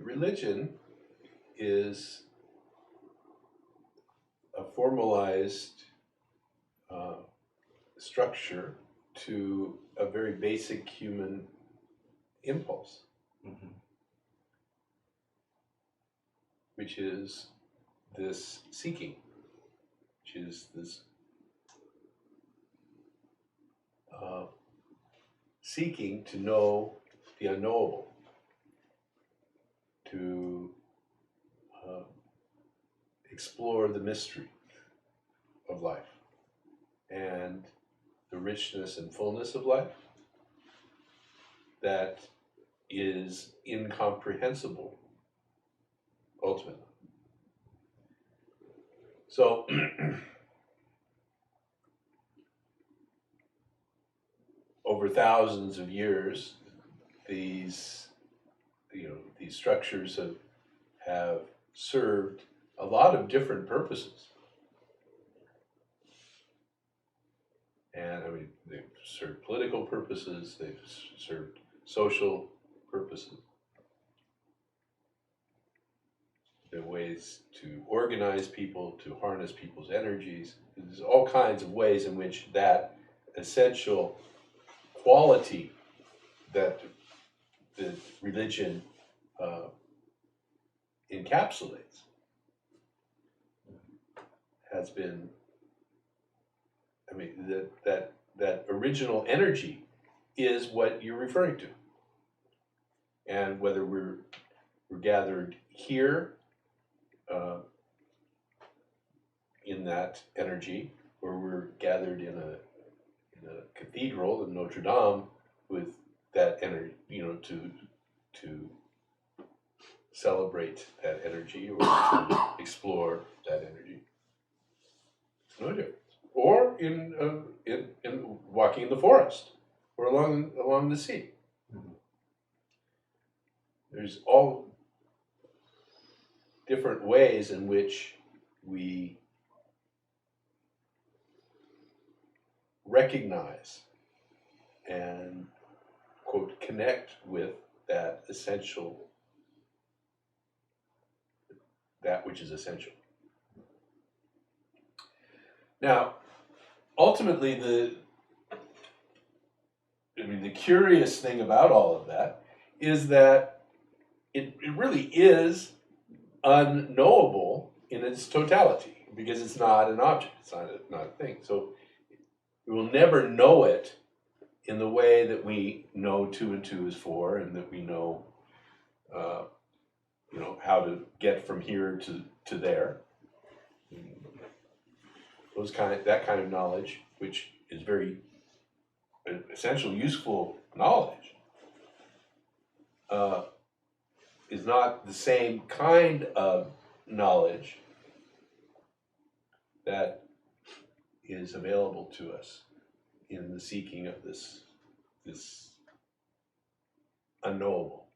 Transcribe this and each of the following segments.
Religion is a formalized structure to a very basic human impulse, which is this seeking, which is this seeking to know the unknowable, to explore the mystery of life and the richness and fullness of life that is incomprehensible ultimately. So over thousands of years, these structures have served a lot of different purposes. And I mean, they've served political purposes, they've served social purposes. There are ways to organize people, to harness people's energies. There's all kinds of ways in which that essential quality that the religion encapsulates has been, I mean, that original energy is what you're referring to. And whether we're gathered here in that energy, or we're gathered in a cathedral in Notre Dame with that energy, to celebrate that energy or to explore that energy. No difference. Or in walking in the forest or along the sea. There's all different ways in which we recognize and, quote, connect with that essential, that which is essential. Now, ultimately, the curious thing about all of that is that it really is unknowable in its totality, because it's not an object, it's not a thing. So we will never know it in the way that we know 2 and 2 is 4, and that we know, how to get from here to there. That kind of knowledge, which is very essential, useful knowledge, is not the same kind of knowledge that is available to us in the seeking of this unknowable,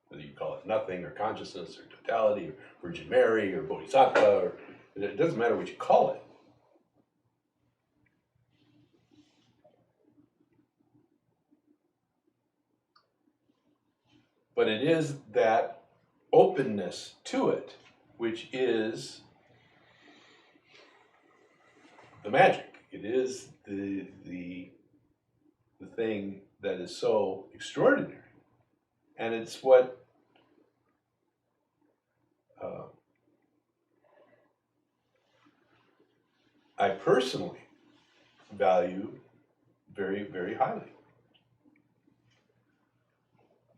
whether you call it nothing or consciousness or totality or Virgin Mary or Bodhisattva, or it doesn't matter what you call it. But it is that openness to it, which is the magic. It is the thing that is so extraordinary. And it's what I personally value very, very highly.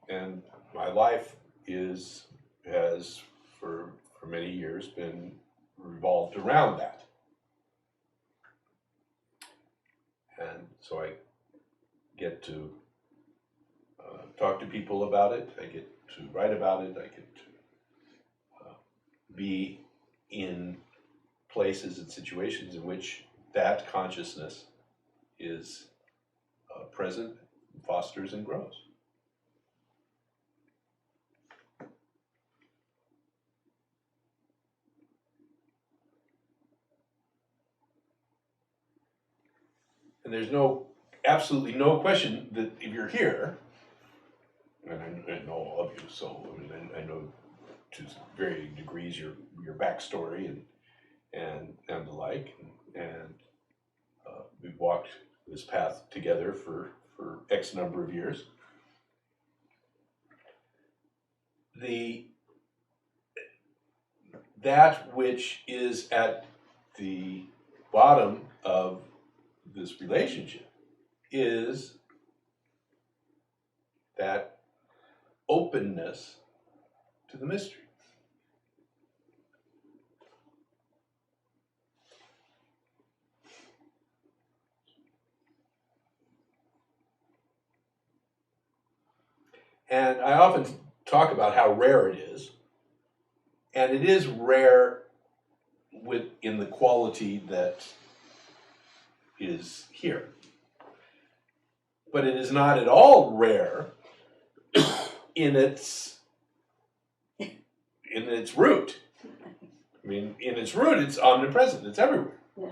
And my life has for many years been revolved around that. And so I get to talk to people about it, I get to write about it, I get to be in places and situations in which that consciousness is present, fosters, and grows. And there's absolutely no question that if you're here, and I know all of you, so I mean, I know to varying degrees your backstory and the like, and we've walked this path together for X number of years. That which is at the bottom of this relationship is that openness to the mystery. And I often talk about how rare it is, and it is rare in the quality that is here. But it is not at all rare in its root. I mean, in its root, it's omnipresent. It's everywhere. Yeah.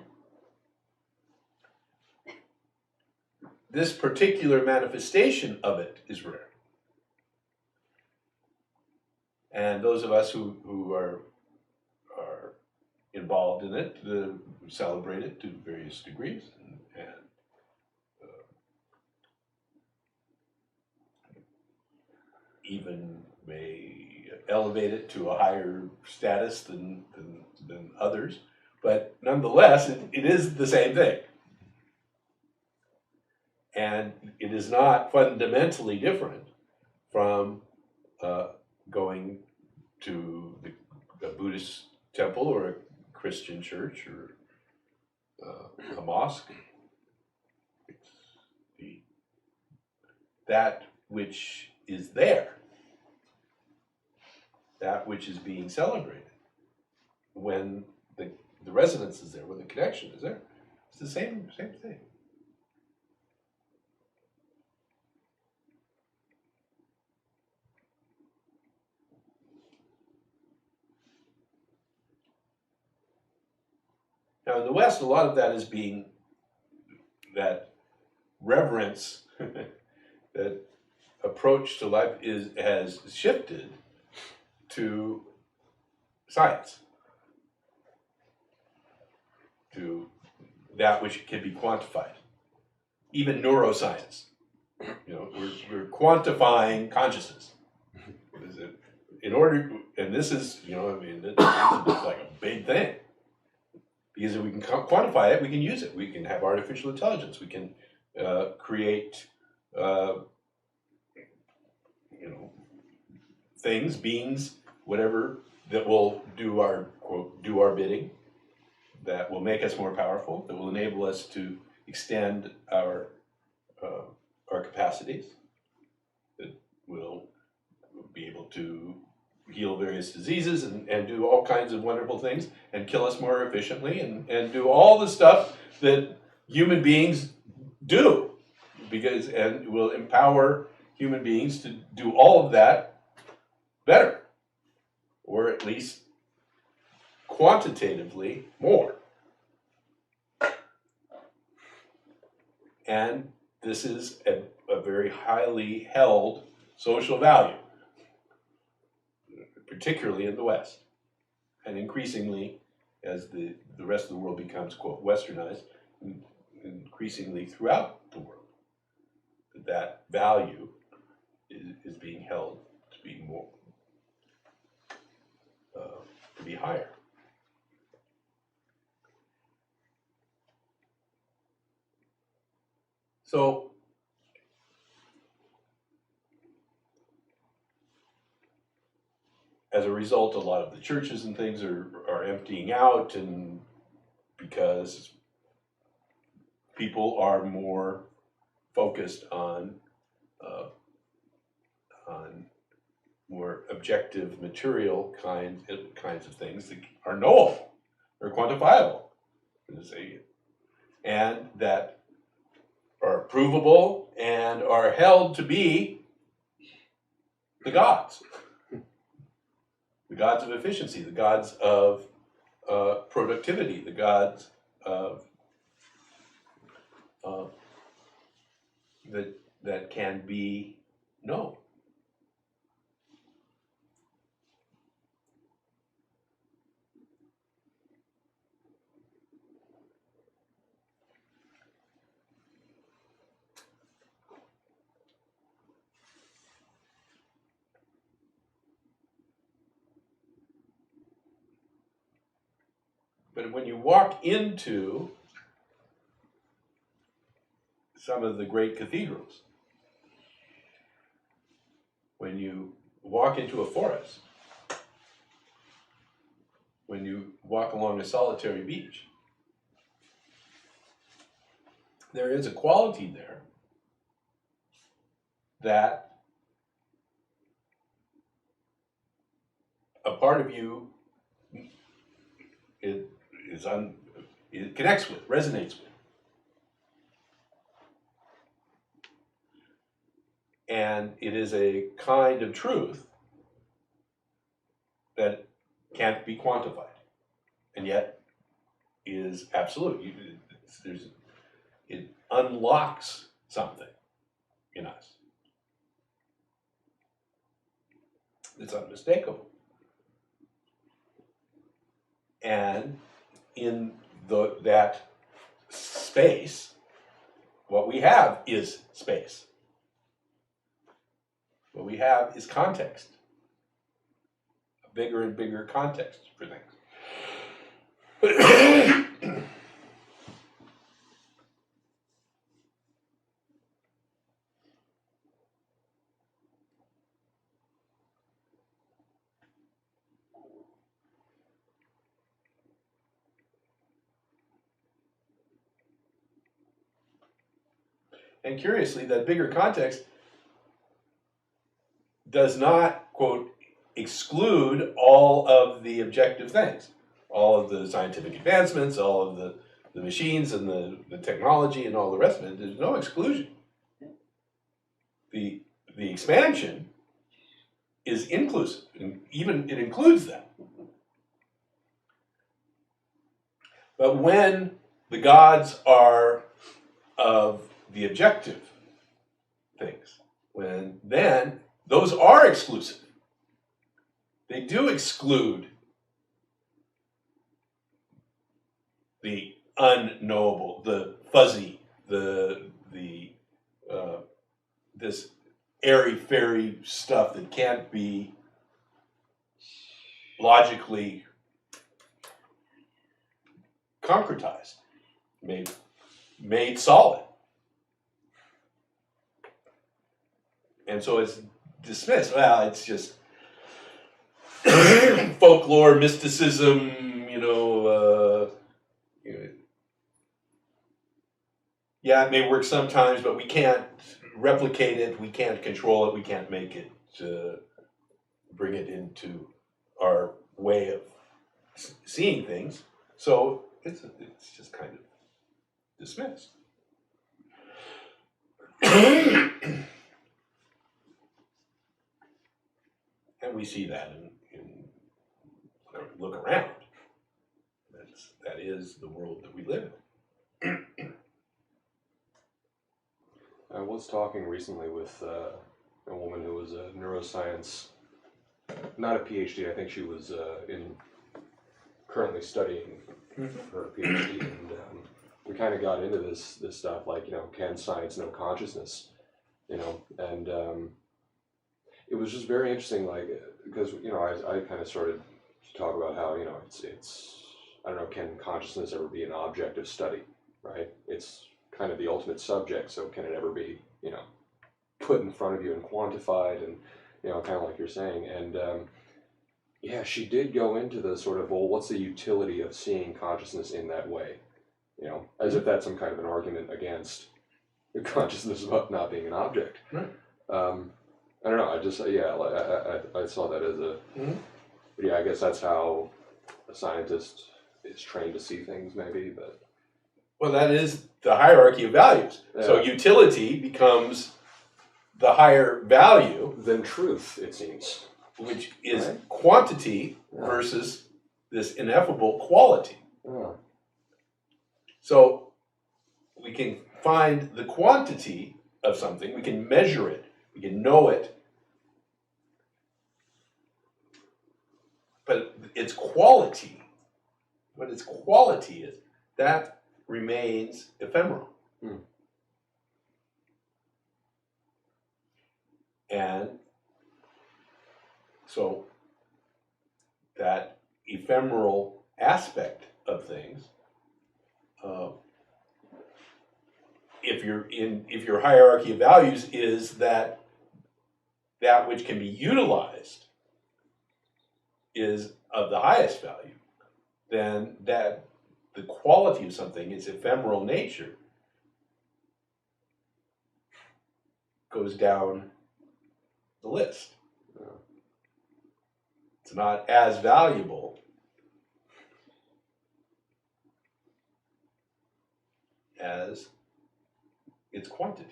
This particular manifestation of it is rare. And those of us who are involved in it celebrate it to various degrees, and even may elevate it to a higher status than others. But nonetheless, it is the same thing. And it is not fundamentally different from going to a Buddhist temple or a Christian church or a mosque. It's that which is there, that which is being celebrated. When the resonance is there, when the connection is there, it's the same thing. Now, in the West, a lot of that is being, that reverence, that approach to life has shifted to science, to that which can be quantified, even neuroscience. You know, we're quantifying consciousness. In order, and this is, you know, I mean, this is like a big thing. Because if we can quantify it, we can use it. We can have artificial intelligence. We can create, you know, things, beings, whatever that will do our quote, do our bidding, that will make us more powerful, that will enable us to extend our capacities, that will be able to heal various diseases and do all kinds of wonderful things and kill us more efficiently and do all the stuff that human beings do, and will empower human beings to do all of that better, or at least quantitatively more. And this is a very highly held social value, particularly in the West, and increasingly as the rest of the world becomes, quote, westernized, increasingly throughout the world, that value is being held to be more, to be higher. So as a result, a lot of the churches and things are emptying out, and because people are more focused on more objective material kinds of things that are knowable or quantifiable, and that are provable and are held to be the gods. The gods of efficiency, the gods of productivity, the gods of that can be known. But when you walk into some of the great cathedrals, when you walk into a forest, when you walk along a solitary beach, there is a quality there that a part of you it connects with, resonates with. And it is a kind of truth that can't be quantified, and yet is absolute. It unlocks something in us. It's unmistakable. And in that space, what we have is space. What we have is context. A bigger and bigger context for things. And curiously, that bigger context does not, quote, exclude all of the objective things, all of the scientific advancements, all of the machines and the technology and all the rest of it. There's no exclusion. The expansion is inclusive, and even it includes that. But when the gods are of the objective things, then those are exclusive. They do exclude the unknowable, the fuzzy, this airy-fairy stuff that can't be logically concretized, made solid. And so it's dismissed. Well, it's just folklore, mysticism, yeah, it may work sometimes, but we can't replicate it, we can't control it, we can't make it, bring it into our way of seeing things. So it's just kind of dismissed. And we see that in look around. That is the world that we live in. I was talking recently with a woman who was a neuroscience, not a PhD. I think she was currently studying for a PhD, and we kind of got into this stuff, like, can science know consciousness? And it was just very interesting, like, because I kind of started to talk about how it's I don't know, can consciousness ever be an object of study, right? It's kind of the ultimate subject, so can it ever be put in front of you and quantified, and kind of like you're saying. And yeah, she did go into the sort of, well, what's the utility of seeing consciousness in that way, as if that's some kind of an argument against consciousness not being an object. Right. I don't know, I saw that as a but yeah, I guess that's how a scientist is trained to see things, maybe. But well, that is the hierarchy of values. Yeah. So utility becomes the higher value than truth, it seems, which is quantity versus this ineffable quality. So we can find the quantity of something, we can measure it, we can know it, but its quality, what its quality is, that remains ephemeral. And so that ephemeral aspect of things, if your hierarchy of values is that which can be utilized is of the highest value, then that the quality of something, its ephemeral nature, goes down the list. It's not as valuable as its quantity.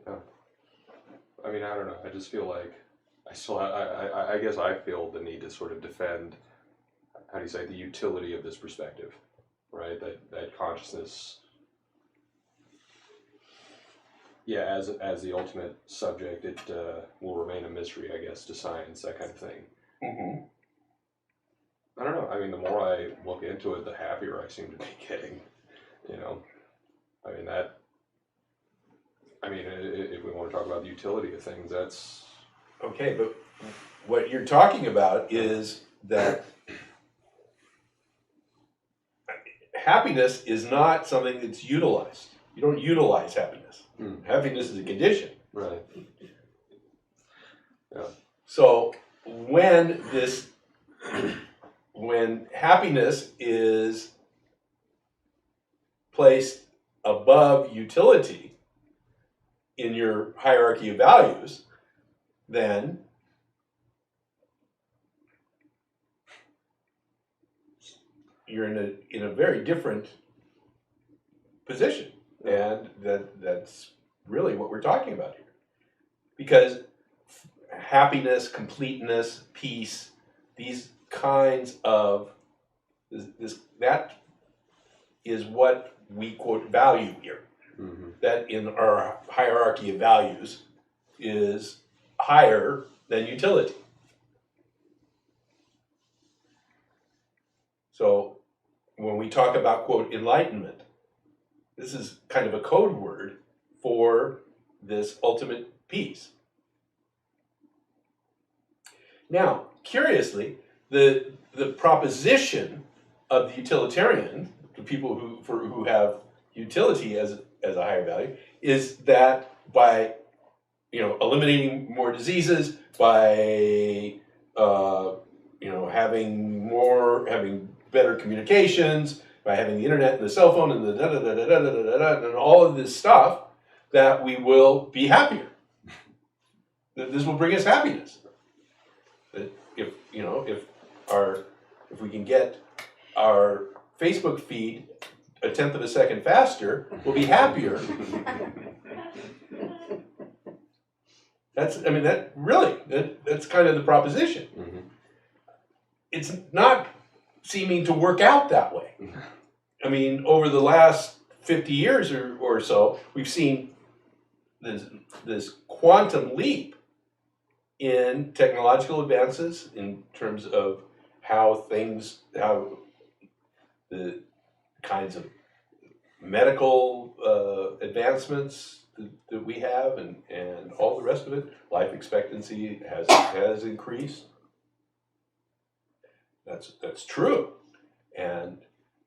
Yeah. I mean, I don't know. I just feel like I guess I feel the need to sort of defend, how do you say, the utility of this perspective, right? That consciousness, yeah, as the ultimate subject, it will remain a mystery, I guess, to science, that kind of thing. Mm-hmm. I don't know. I mean, the more I look into it, the happier I seem to be getting. You know, I mean that. I mean, if we want to talk about the utility of things, that's okay. But what you're talking about is that happiness is not something that's utilized. You don't utilize happiness. Happiness is a condition. right. Yeah. So when happiness is placed above utility in your hierarchy of values, then you're in a very different position, and that's really what we're talking about here. Because happiness, completeness, peace, these kinds of that is what we quote value here. Mm-hmm. That in our hierarchy of values is higher than utility. So when we talk about, quote, enlightenment, this is kind of a code word for this ultimate peace. Now, curiously, the proposition of the utilitarian, the people who have utility as a higher value, is that by eliminating more diseases, by having better communications, by having the internet and the cell phone and the and all of this stuff, that we will be happier. That this will bring us happiness. That if we can get our Facebook feed a tenth of a second faster, we'll be happier. That's kind of the proposition. Mm-hmm. It's not seeming to work out that way. I mean, over the last 50 years or so, we've seen this quantum leap in technological advances in terms of how the kinds of medical advancements that we have and all the rest of it. Life expectancy has increased. That's true. And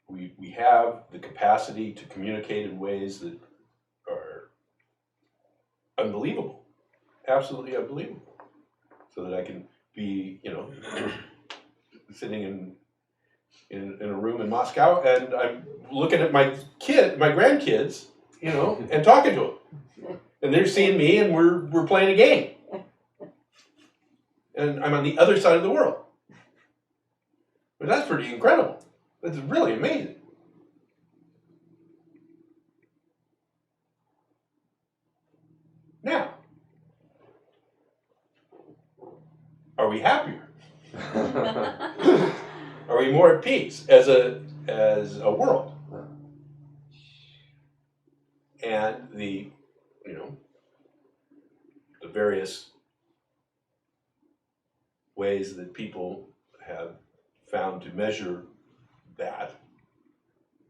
we have the capacity to communicate in ways that are unbelievable, absolutely unbelievable. So that I can be, sitting in a room in Moscow, and I'm looking at my grandkids, and talking to them, and they're seeing me, and we're playing a game, and I'm on the other side of the world. But that's pretty incredible. That's really amazing. Now, are we happier? Are we more at peace as a world? And the various ways that people have found to measure that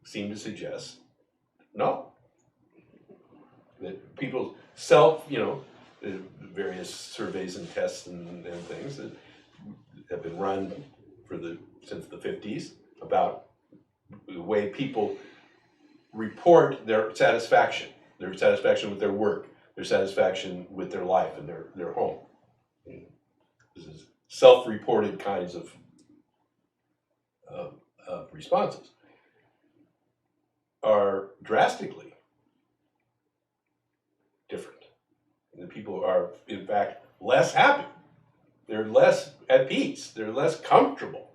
seem to suggest no. That people's various surveys and tests and things that have been run since the 50s about the way people report their satisfaction with their work, their satisfaction with their life and their home. This is self-reported kinds of responses are drastically different. And the people are, in fact, less happy. They're less at peace. They're less comfortable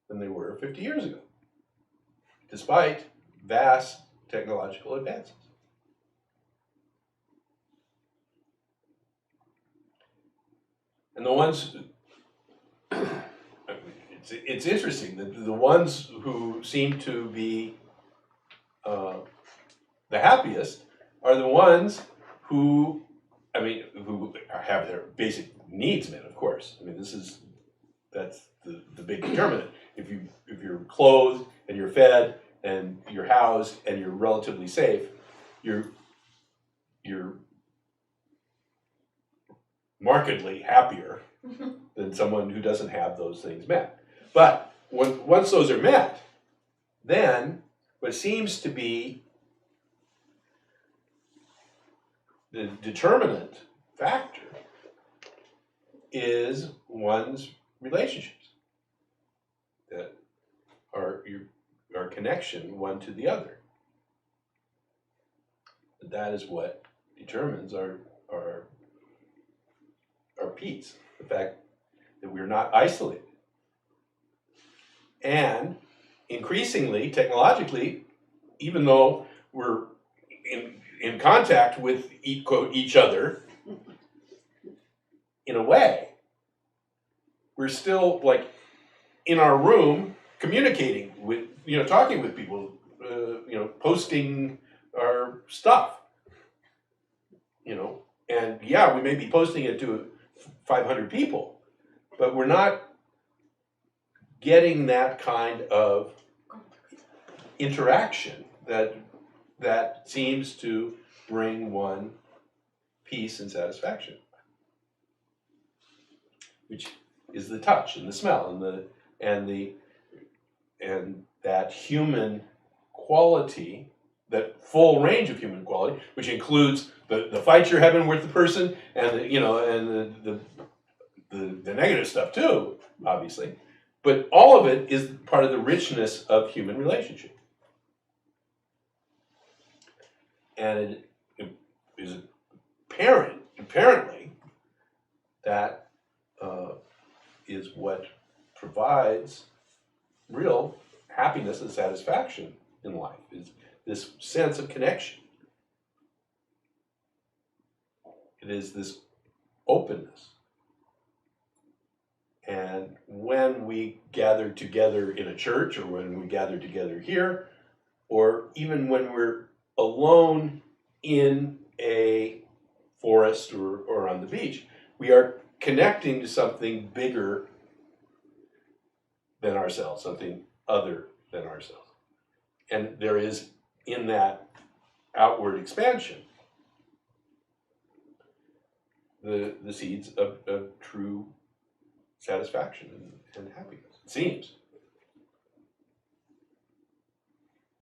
than they were 50 years ago, despite vast technological advances. And the ones, it's interesting that the ones who seem to be the happiest are the ones who have their basic needs met, of course. I mean, that's the big determinant. If you're clothed and you're fed and you're housed and you're relatively safe, you're markedly happier than someone who doesn't have those things met. But once those are met, then what seems to be the determinant factor is one's relationships that are our connection one to the other. And that is what determines our peace, the fact that we're not isolated. And increasingly, technologically, even though we're in contact with each other, in a way, we're still like in our room communicating with, talking with people, posting our stuff, and yeah, we may be posting it to 500 people, but we're not getting that kind of interaction that seems to bring one peace and satisfaction, which is the touch and the smell and that human quality, that full range of human quality, which includes the fight you're having with the person and the negative stuff too, obviously. But all of it is part of the richness of human relationship. And it is apparently, that is what provides real happiness and satisfaction in life, is this sense of connection. It is this openness. And when we gather together in a church, or when we gather together here, or even when we're alone in a forest or on the beach, we are connecting to something bigger than ourselves, something other than ourselves. And there is, in that outward expansion, the seeds of true satisfaction and happiness, it seems.